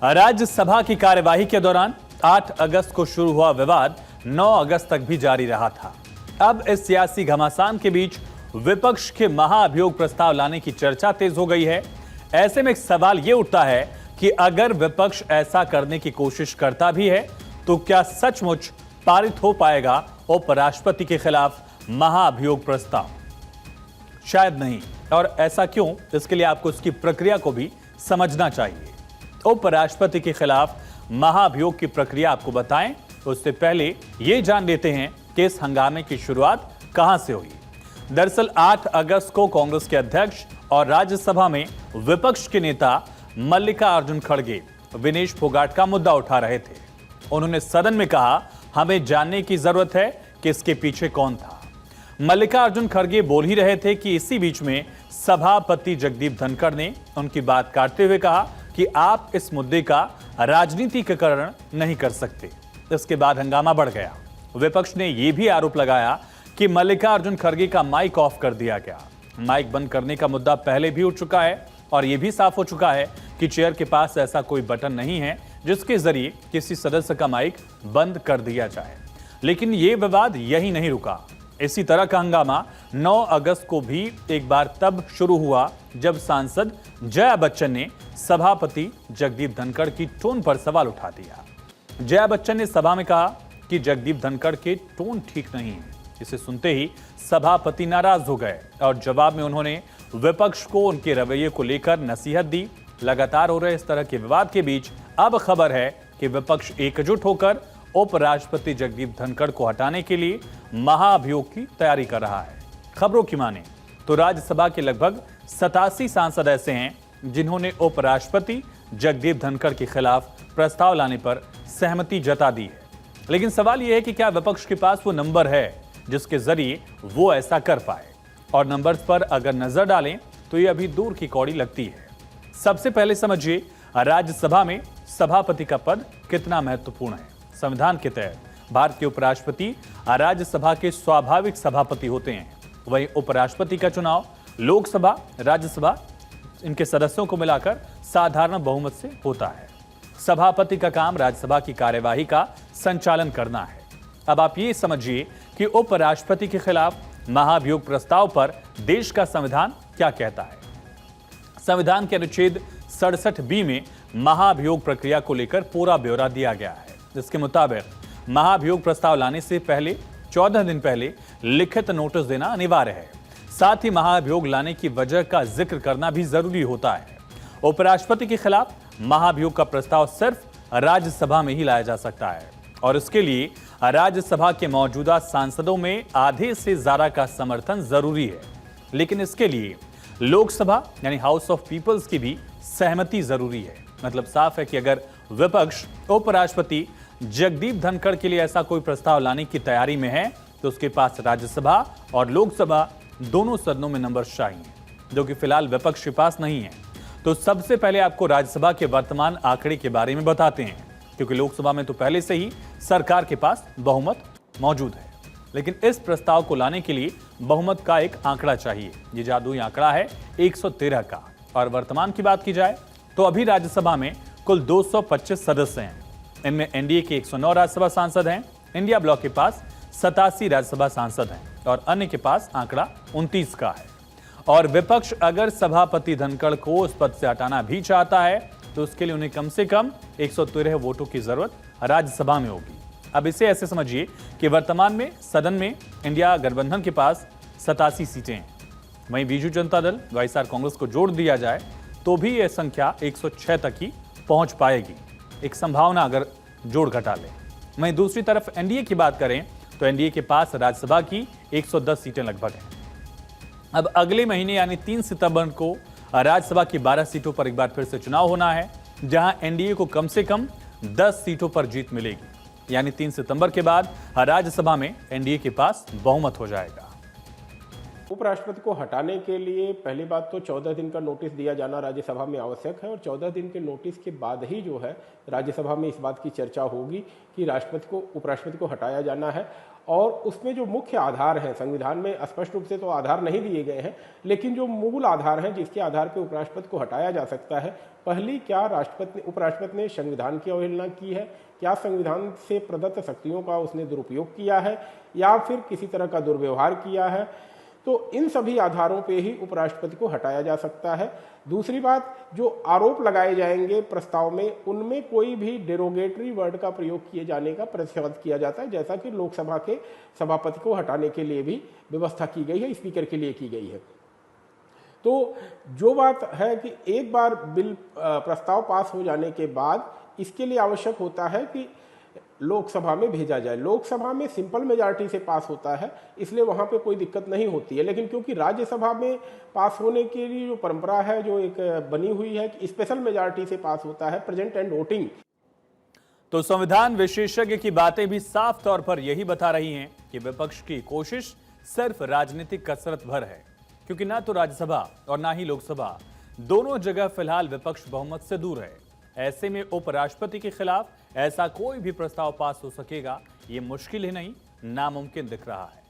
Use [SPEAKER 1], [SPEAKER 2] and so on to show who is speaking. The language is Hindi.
[SPEAKER 1] राज्यसभा की कार्यवाही के दौरान 8 अगस्त को शुरू हुआ विवाद 9 अगस्त तक भी जारी रहा था। अब इस सियासी घमासान के बीच विपक्ष के महाअभियोग प्रस्ताव लाने की चर्चा तेज हो गई है। ऐसे में एक सवाल यह उठता है कि अगर विपक्ष ऐसा करने की कोशिश करता भी है तो क्या सचमुच पारित हो पाएगा उपराष्ट्रपति के खिलाफ महाअभियोग प्रस्ताव? शायद नहीं। और ऐसा क्यों, इसके लिए आपको इसकी प्रक्रिया को भी समझना चाहिए। उपराष्ट्रपति के खिलाफ महाअभियोग की प्रक्रिया आपको बताएं, उससे पहले यह जान लेते हैं कि इस हंगामे की शुरुआत कहां से हुई। दरअसल 8 अगस्त को कांग्रेस के अध्यक्ष और राज्यसभा में विपक्ष के नेता मल्लिकार्जुन खड़गे विनेश फोगाट का मुद्दा उठा रहे थे। उन्होंने सदन में कहा, हमें जानने की जरूरत है कि इसके पीछे कौन था। मल्लिकार्जुन खड़गे बोल ही रहे थे कि इसी बीच में सभापति जगदीप धनखड़ ने उनकी बात काटते हुए कहा कि आप इस मुद्दे का राजनीतिकरण नहीं कर सकते। इसके बाद हंगामा बढ़ गया। विपक्ष ने यह भी आरोप लगाया कि मल्लिकार्जुन खड़गे का माइक ऑफ कर दिया गया। माइक बंद करने का मुद्दा पहले भी उठ चुका है और यह भी साफ हो चुका है कि चेयर के पास ऐसा कोई बटन नहीं है जिसके जरिए किसी सदस्य का माइक बंद कर दिया जाए। लेकिन यह विवाद यही नहीं रुका। इसी तरह का हंगामा 9 अगस्त को भी एक बार तब शुरू हुआ जब सांसद जया बच्चन ने सभापति जगदीप धनखड़ की टोन पर सवाल उठा दिया। जया बच्चन ने सभा में कहा कि जगदीप धनखड़ के टोन ठीक नहीं है। इसे सुनते ही सभापति नाराज हो गए और जवाब में उन्होंने विपक्ष को उनके रवैये को लेकर नसीहत दी। लगातार हो रहे इस तरह के विवाद के बीच अब खबर है कि विपक्ष एकजुट होकर उपराष्ट्रपति जगदीप धनखड़ को हटाने के लिए महाअभियोग की तैयारी कर रहा है। खबरों की माने तो राज्यसभा के लगभग 87 सांसद ऐसे हैं जिन्होंने उपराष्ट्रपति जगदीप धनखड़ के खिलाफ प्रस्ताव लाने पर सहमति जता दी है। लेकिन सवाल यह है कि क्या विपक्ष के पास वो नंबर है जिसके जरिए वो ऐसा कर पाए? और नंबर्स पर अगर नजर डालें तो ये अभी दूर की कौड़ी लगती है। सबसे पहले समझिए, राज्यसभा में सभापति का पद कितना महत्वपूर्ण है। संविधान के तहत भारत के उपराष्ट्रपति राज्यसभा के स्वाभाविक सभापति होते हैं। वहीं उपराष्ट्रपति का चुनाव लोकसभा, राज्यसभा, इनके सदस्यों को मिलाकर साधारण बहुमत से होता है। सभापति का काम राज्यसभा की कार्यवाही का संचालन करना है। अब आप ये समझिए कि उपराष्ट्रपति के खिलाफ महाअभियोग प्रस्ताव पर देश का संविधान क्या कहता है। संविधान के अनुच्छेद 67B में महाअभियोग प्रक्रिया को लेकर पूरा ब्यौरा दिया गया है। जिसके मुताबिक महाअभियोग प्रस्ताव लाने से पहले 14 दिन पहले लिखित नोटिस देना अनिवार्य है। साथ ही महाअभियोग लाने की वजह का जिक्र करना भी जरूरी होता है। उपराष्ट्रपति के खिलाफ महाअभियोग का प्रस्ताव सिर्फ राज्यसभा में ही लाया जा सकता है और इसके लिए राज्यसभा के मौजूदा सांसदों में आधे से ज्यादा का समर्थन जरूरी है। लेकिन इसके लिए लोकसभा यानी हाउस ऑफ पीपल्स की भी सहमति जरूरी है। मतलब साफ है कि अगर विपक्ष उपराष्ट्रपति जगदीप धनखड़ के लिए ऐसा कोई प्रस्ताव लाने की तैयारी में है तो उसके पास राज्यसभा और लोकसभा दोनों सदनों में नंबर चाहिए, जो कि फिलहाल विपक्ष के पास नहीं है। तो सबसे पहले आपको राज्यसभा के वर्तमान आंकड़े के बारे में बताते हैं, क्योंकि लोकसभा में तो पहले से ही सरकार के पास बहुमत मौजूद है। लेकिन इस प्रस्ताव को लाने के लिए बहुमत का एक आंकड़ा चाहिए। ये जादुई आंकड़ा है 113 का। और वर्तमान की बात की जाए तो अभी राज्यसभा में कुल 225 सदस्य हैं। इनमें एनडीए के 109 राज्यसभा सांसद हैं, इंडिया ब्लॉक के पास 87 राज्यसभा सांसद हैं और अन्य के पास आंकड़ा 29 का है। और विपक्ष अगर सभापति धनखड़ को उस पद से हटाना भी चाहता है तो उसके लिए उन्हें कम से कम 113 वोटों की जरूरत राज्यसभा में होगी। अब इसे ऐसे समझिए कि वर्तमान में सदन में इंडिया गठबंधन के पास 87 सीटें हैं। वहीं बीजू जनता दल, वाईएसआर कांग्रेस को जोड़ दिया जाए तो भी यह संख्या 106 तक ही पहुंच पाएगी। एक संभावना अगर जोड़ घटा ले। वहीं दूसरी तरफ एनडीए की बात करें तो एनडीए के पास राज्यसभा की 110 सीटें लगभग हैं। अब अगले महीने यानी 3 सितंबर को राज्यसभा की 12 सीटों पर एक बार फिर से चुनाव होना है, जहां एनडीए को कम से कम 10 सीटों पर जीत मिलेगी। यानी 3 सितंबर के बाद राज्यसभा में एनडीए के पास बहुमत हो जाएगा।
[SPEAKER 2] उपराष्ट्रपति को हटाने के लिए पहली बात तो 14 दिन का नोटिस दिया जाना राज्यसभा में आवश्यक है और 14 दिन के नोटिस के बाद ही जो है राज्यसभा में इस बात की चर्चा होगी कि उपराष्ट्रपति को हटाया जाना है। और उसमें जो मुख्य आधार हैं, संविधान में स्पष्ट रूप से तो आधार नहीं दिए गए हैं, लेकिन जो मूल आधार हैं जिसके आधार पर उपराष्ट्रपति को हटाया जा सकता है, पहली, क्या उपराष्ट्रपति ने संविधान की अवहेलना की है, क्या संविधान से प्रदत्त शक्तियों का उसने दुरुपयोग किया है या फिर किसी तरह का दुर्व्यवहार किया है, तो इन सभी आधारों पे ही उपराष्ट्रपति को हटाया जा सकता है। दूसरी बात, जो आरोप लगाए जाएंगे प्रस्ताव में, उनमें कोई भी डेरोगेटरी वर्ड का प्रयोग किए जाने का प्रतिशत किया जाता है, जैसा कि लोकसभा के सभापति को हटाने के लिए भी व्यवस्था की गई है, स्पीकर के लिए की गई है। तो जो बात है कि एक बार बिल प्रस्ताव पास हो जाने के बाद इसके लिए आवश्यक होता है कि लोकसभा में भेजा जाए। लोकसभा में सिंपल मेजॉरिटी से पास होता है, इसलिए वहां पे कोई दिक्कत नहीं होती है, लेकिन क्योंकि राज्यसभा में पास होने के लिए जो परंपरा है, जो एक बनी हुई है कि स्पेशल मेजॉरिटी से पास होता है, प्रेजेंट एंड वोटिंग।
[SPEAKER 1] तो संविधान विशेषज्ञ की बातें भी साफ तौर पर यही बता रही हैं कि विपक्ष की कोशिश सिर्फ राजनीतिक कसरत भर है, क्योंकि ना तो राज्यसभा और ना ही लोकसभा, दोनों जगह फिलहाल विपक्ष बहुमत से दूर है। ऐसे में उपराष्ट्रपति के खिलाफ ऐसा कोई भी प्रस्ताव पास हो सकेगा, ये मुश्किल ही नहीं, नामुमकिन दिख रहा है।